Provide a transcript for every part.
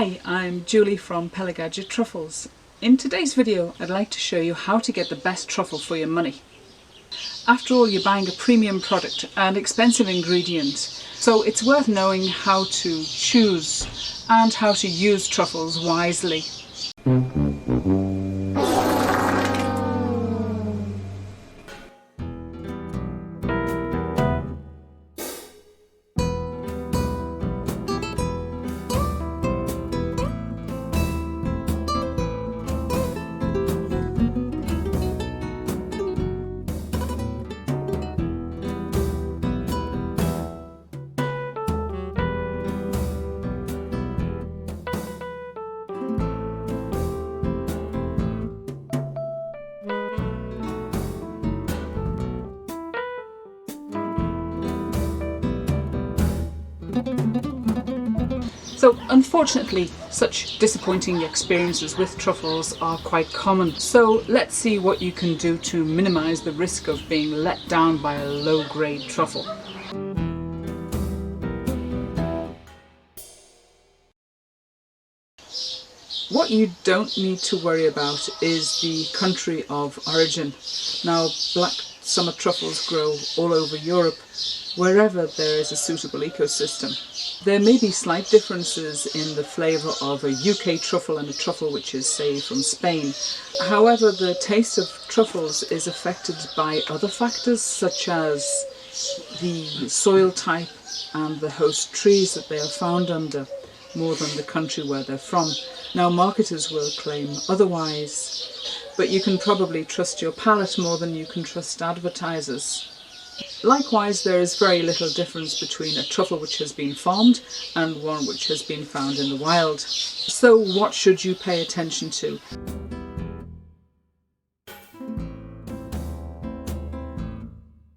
Hi, I'm Julie from Pelagadget Truffles. In today's video I'd like to show you how to get the best truffle for your money. After all, you're buying a premium product and expensive ingredients, so it's worth knowing how to choose and how to use truffles wisely. So unfortunately, such disappointing experiences with truffles are quite common. So let's see what you can do to minimise the risk of being let down by a low-grade truffle. What you don't need to worry about is the country of origin. Now, black summer truffles grow all over Europe, wherever there is a suitable ecosystem. There may be slight differences in the flavour of a UK truffle and a truffle which is, say, from Spain. However, the taste of truffles is affected by other factors such as the soil type and the host trees that they are found under, more than the country where they're from. Now, marketers will claim otherwise, but you can probably trust your palate more than you can trust advertisers. Likewise, there is very little difference between a truffle which has been farmed and one which has been found in the wild. So what should you pay attention to?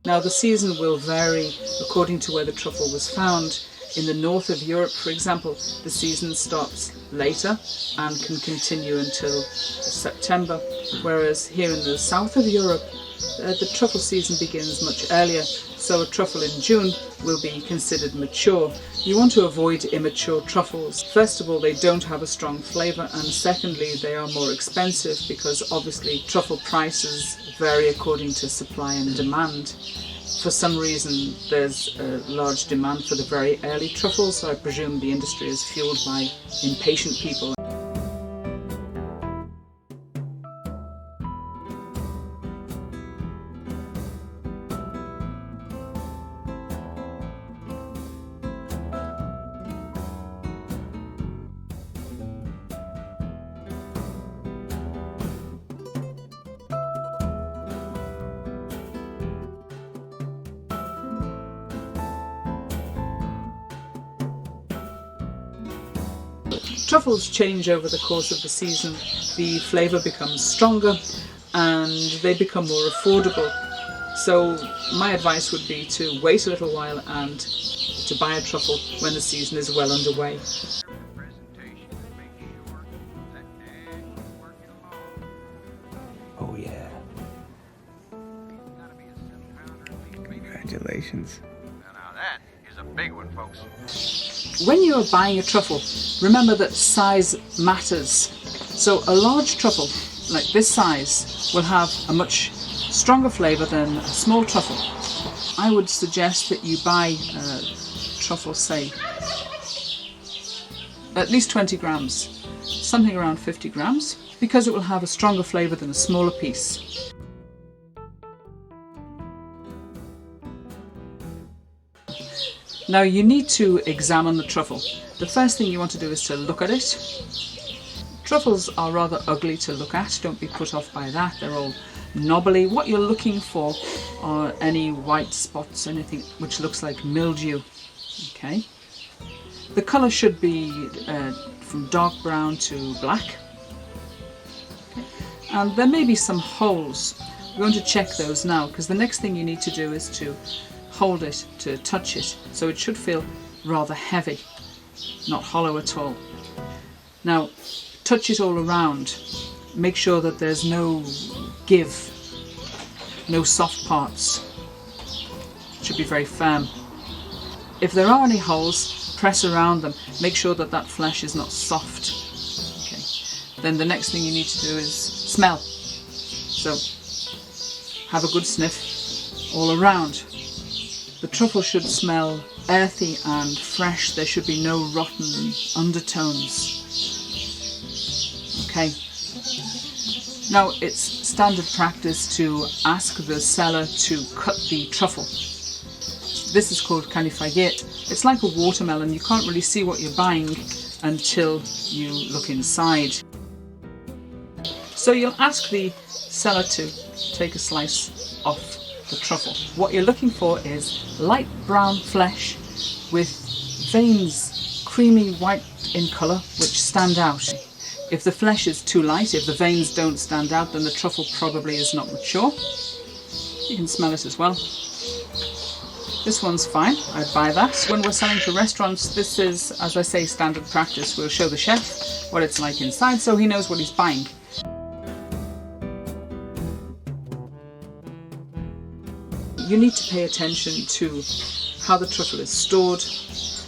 Now, the season will vary according to where the truffle was found. In the north of Europe, for example, the season starts later and can continue until September, whereas here in the south of Europe, the truffle season begins much earlier, so a truffle in June will be considered mature. You want to avoid immature truffles. First of all, they don't have a strong flavour, and secondly, they are more expensive because obviously truffle prices vary according to supply and demand. For some reason there's a large demand for the very early truffles, so I presume the industry is fueled by impatient people. Truffles change over the course of the season. The flavour becomes stronger and they become more affordable. So my advice would be to wait a little while and to buy a truffle when the season is well underway. Oh yeah. Congratulations. Now that is a big one, folks. When you are buying a truffle, remember that size matters. So a large truffle, like this size, will have a much stronger flavour than a small truffle. I would suggest that you buy a truffle, say, at least 20 grams, something around 50 grams, because it will have a stronger flavour than a smaller piece. Now you need to examine the truffle. The first thing you want to do is to look at it. Truffles are rather ugly to look at, don't be put off by that, they're all knobbly. What you're looking for are any white spots, anything which looks like mildew. Okay. The colour should be from dark brown to black. Okay. And there may be some holes. We're going to check those now, because the next thing you need to do is to hold it, to touch it, so it should feel rather heavy, not hollow at all. Now touch it all around, make sure that there's no give, no soft parts, it should be very firm. If there are any holes, press around them, make sure that that flesh is not soft. Okay. Then the next thing you need to do is smell. So have a good sniff all around. The truffle should smell earthy and fresh. There should be no rotten undertones. Okay. Now it's standard practice to ask the seller to cut the truffle. This is called canifayet. It's like a watermelon. You can't really see what you're buying until you look inside. So you'll ask the seller to take a slice off the truffle. What you're looking for is light brown flesh with veins, creamy white in colour, which stand out. If the flesh is too light, if the veins don't stand out, then the truffle probably is not mature. You can smell it as well. This one's fine, I'd buy that. When we're selling to restaurants, this is, as I say, standard practice. We'll show the chef what it's like inside so he knows what he's buying. You need to pay attention to how the truffle is stored,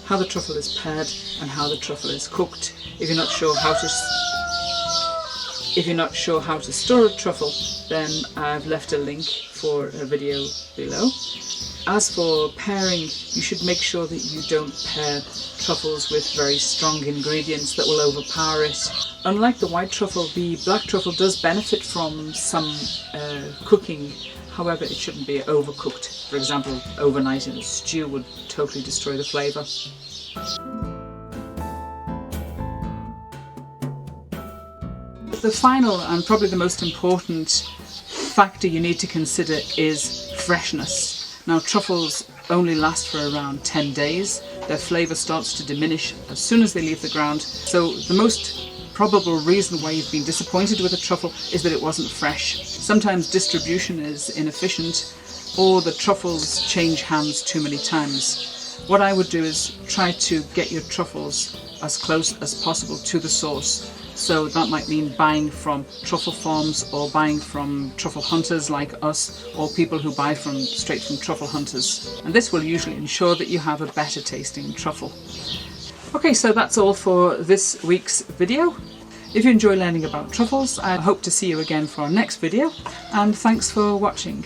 how the truffle is pared, and how the truffle is cooked. If you're not sure how to store a truffle, then I've left a link for a video below. As for pairing, you should make sure that you don't pair truffles with very strong ingredients that will overpower it. Unlike the white truffle, the black truffle does benefit from some cooking. However, it shouldn't be overcooked. For example, overnight in a stew would totally destroy the flavour. The final and probably the most important factor you need to consider is freshness. Now, truffles only last for around 10 days. Their flavour starts to diminish as soon as they leave the ground. So the most probable reason why you've been disappointed with a truffle is that it wasn't fresh. Sometimes distribution is inefficient, or the truffles change hands too many times. What I would do is try to get your truffles as close as possible to the source. So that might mean buying from truffle farms or buying from truffle hunters like us, or people who buy straight from truffle hunters. And this will usually ensure that you have a better tasting truffle. Okay, so that's all for this week's video. If you enjoy learning about truffles, I hope to see you again for our next video, and thanks for watching.